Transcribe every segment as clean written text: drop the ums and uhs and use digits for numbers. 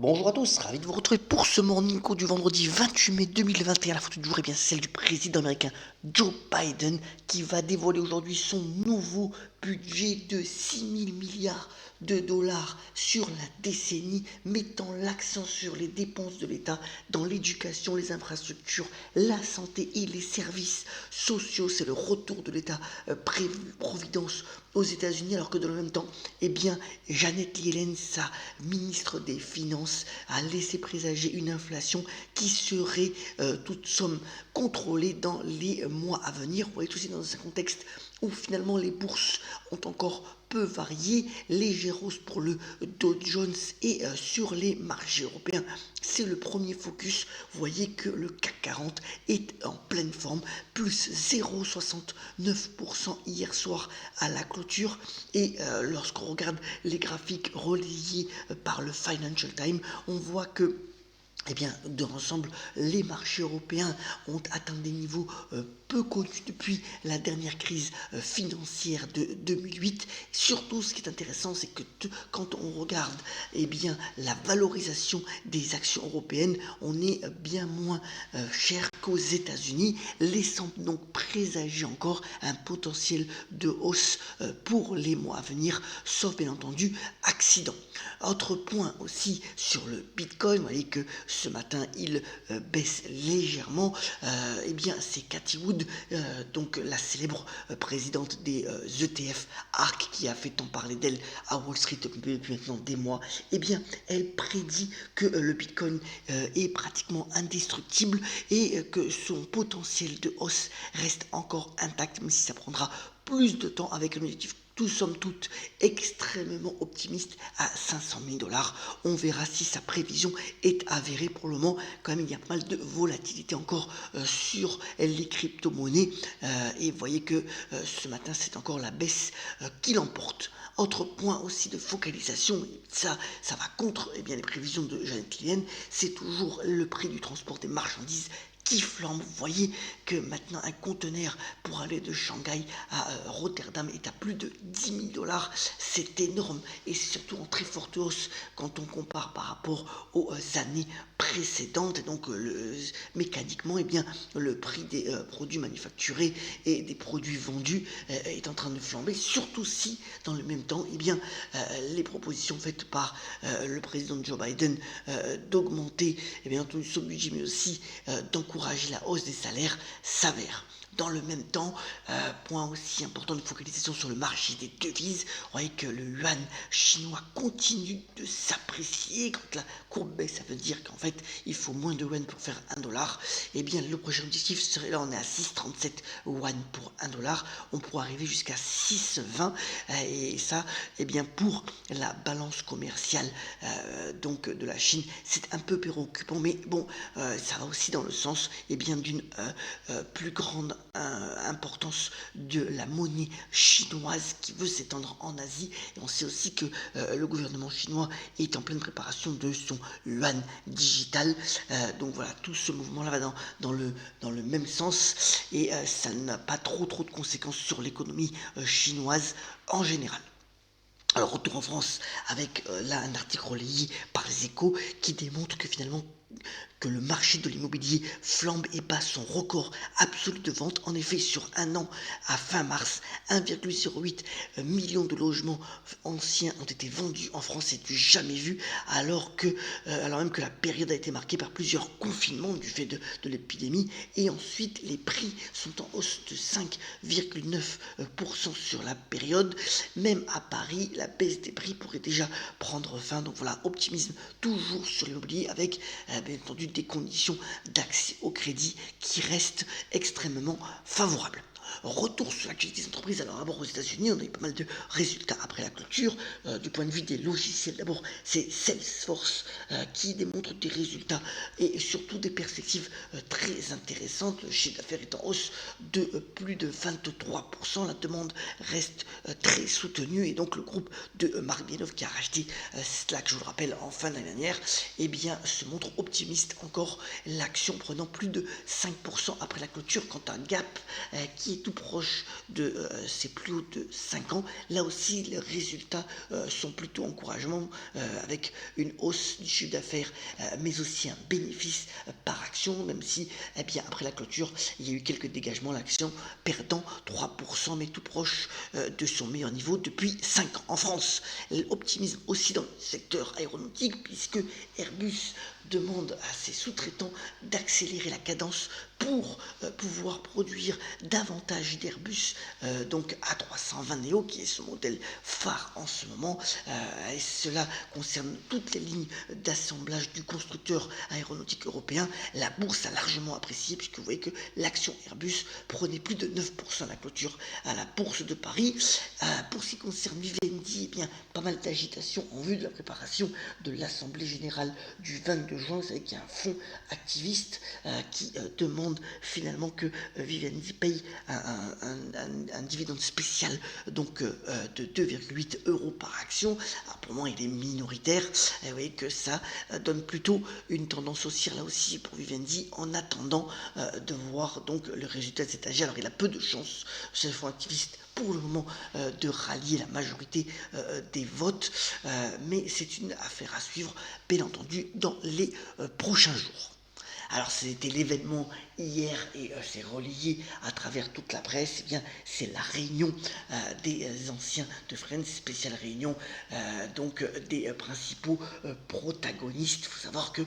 Bonjour à tous, ravi de vous retrouver pour ce Morning Call du vendredi 28 mai 2021. La photo du jour est bien celle du président américain Joe Biden qui va dévoiler aujourd'hui son nouveau budget de 6 000 milliards de dollars sur la décennie, mettant l'accent sur les dépenses de l'État dans l'éducation, les infrastructures, la santé et les services sociaux. C'est le retour de l'État-providence aux États-Unis, alors que dans le même temps, Janet Yellen, sa ministre des Finances, a laissé présager une inflation qui serait toute somme contrôlée dans les mois à venir. Vous voyez tout aussi dans un contexte où finalement les bourses ont encore peu varié, légère hausse pour le Dow Jones et sur les marchés européens. C'est le premier focus. Vous voyez que le CAC 40 est en pleine forme, plus 0,69% hier soir à la clôture. Et lorsqu'on regarde les graphiques relayés par le Financial Times, on voit que de l'ensemble, les marchés européens ont atteint des niveaux peu connus depuis la dernière crise financière de 2008. Surtout, ce qui est intéressant, c'est que quand on regarde la valorisation des actions européennes, on est bien moins cher qu'aux États-Unis, laissant donc présager encore un potentiel de hausse pour les mois à venir, sauf bien entendu accident. Autre point aussi sur le Bitcoin, vous voyez que ce matin il baisse légèrement. C'est Cathie Wood, donc la célèbre présidente des ETF ARK, qui a fait tant parler d'elle à Wall Street depuis maintenant des mois. Elle prédit que le Bitcoin est pratiquement indestructible et que son potentiel de hausse reste encore intact, même si ça prendra plus de temps, avec un objectif somme toute extrêmement optimiste à 500 000 dollars. On verra si sa prévision est avérée. Pour le moment, quand même, il y a pas mal de volatilité encore sur les crypto-monnaies. Et vous voyez que ce matin, c'est encore la baisse qui l'emporte. Autre point aussi de focalisation, ça va contre les prévisions de Janet Yellen, c'est toujours le prix du transport des marchandises qui flambe. Vous voyez que maintenant un conteneur pour aller de Shanghai à Rotterdam est à plus de 10 000 dollars. C'est énorme et c'est surtout en très forte hausse quand on compare par rapport aux années précédentes. Et donc mécaniquement, le prix des produits manufacturés et des produits vendus est en train de flamber, surtout si dans le même temps, les propositions faites par le président Joe Biden d'augmenter son budget, mais aussi d'encourager la hausse des salaires s'avère. Dans le même temps, point aussi important de focalisation sur le marché des devises, vous voyez que le yuan chinois continue de s'apprécier. Quand la courbe baisse, ça veut dire qu'en fait, il faut moins de yuan pour faire 1 dollar. Le prochain objectif serait, là on est à 6,37 yuan pour 1 dollar, on pourrait arriver jusqu'à 6,20 et ça, pour la balance commerciale donc de la Chine, c'est un peu préoccupant, mais bon, ça va aussi dans le sens d'une plus grande importance de la monnaie chinoise qui veut s'étendre en Asie. Et on sait aussi que le gouvernement chinois est en pleine préparation de son yuan digital. Donc voilà, tout ce mouvement-là va dans le même sens et ça n'a pas trop de conséquences sur l'économie chinoise en général. Alors retour en France avec là un article relayé par les Échos qui démontre que finalement que le marché de l'immobilier flambe et bat son record absolu de vente. En effet, sur un an, à fin mars, 1,08 million de logements anciens ont été vendus en France. C'est du jamais vu, alors même que la période a été marquée par plusieurs confinements du fait de l'épidémie. Et ensuite, les prix sont en hausse de 5,9% sur la période. Même à Paris, la baisse des prix pourrait déjà prendre fin. Donc voilà, optimisme toujours sur l'immobilier avec bien entendu des conditions d'accès au crédit qui restent extrêmement favorables. Retour sur l'actualité des entreprises. Alors d'abord aux États-Unis, on a eu pas mal de résultats après la clôture. Du point de vue des logiciels, d'abord c'est Salesforce qui démontre des résultats et surtout des perspectives très intéressantes. Le chiffre d'affaires est en hausse de plus de 23%. La demande reste très soutenue et donc le groupe de Mark Benioff qui a racheté Slack, je vous le rappelle, en fin d'année dernière, se montre optimiste encore. L'action prenant plus de 5% après la clôture, quant à Gap qui est tout proche de ses plus hauts de 5 ans. Là aussi, les résultats sont plutôt encourageants avec une hausse du chiffre d'affaires, mais aussi un bénéfice par action, même si, eh bien, après la clôture, il y a eu quelques dégagements, l'action perdant 3%, mais tout proche de son meilleur niveau depuis 5 ans. En France, l'optimisme aussi dans le secteur aéronautique, puisque Airbus demande à ses sous-traitants d'accélérer la cadence pour pouvoir produire davantage d'Airbus, donc A320 Neo, qui est son modèle phare en ce moment, et cela concerne toutes les lignes d'assemblage du constructeur aéronautique européen. La bourse a largement apprécié, puisque vous voyez que l'action Airbus prenait plus de 9% à la clôture à la bourse de Paris. Pour ce qui concerne Vivendi, eh bien, pas mal d'agitation en vue de la préparation de l'Assemblée Générale du 22 juin. Vous savez qu'il y a un fonds activiste qui demande finalement que Vivendi paye un dividende spécial donc de 2,8 euros par action. Alors, pour le moment, il est minoritaire. Et vous voyez que ça donne plutôt une tendance haussière là aussi pour Vivendi en attendant de voir donc le résultat de cet AG. Alors, il a peu de chance, ce fonds activiste, pour le moment, de rallier la majorité des votes, mais c'est une affaire à suivre, bien entendu, dans les prochains jours. Alors c'était l'événement hier et c'est relayé à travers toute la presse. Eh bien, c'est la réunion des anciens de Friends, spéciale réunion donc des principaux protagonistes. Il faut savoir que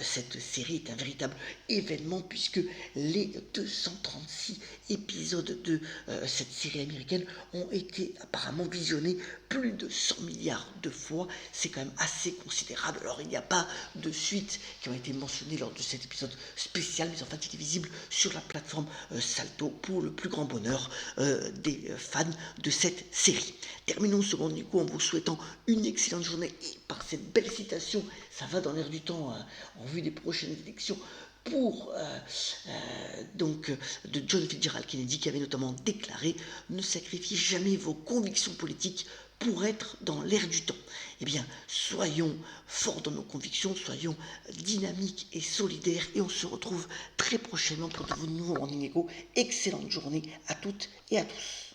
cette série est un véritable événement puisque les 236 épisodes de cette série américaine ont été apparemment visionnés plus de 100 milliards de fois. C'est quand même assez considérable. Alors il n'y a pas de suite qui ont été mentionnées lors de cet épisode spécial, mais en fait il est visible sur la plateforme Salto pour le plus grand bonheur des fans de cette série. Terminons ce Grand Nico en vous souhaitant une excellente journée et par cette belle citation, ça va dans l'air du temps en vue des prochaines élections pour donc de John Fitzgerald Kennedy, qui avait notamment déclaré: ne sacrifiez jamais vos convictions politiques pour être dans l'air du temps. Eh bien, soyons forts dans nos convictions, soyons dynamiques et solidaires, et on se retrouve très prochainement pour de nouveaux Morning Echo. Excellente journée à toutes et à tous.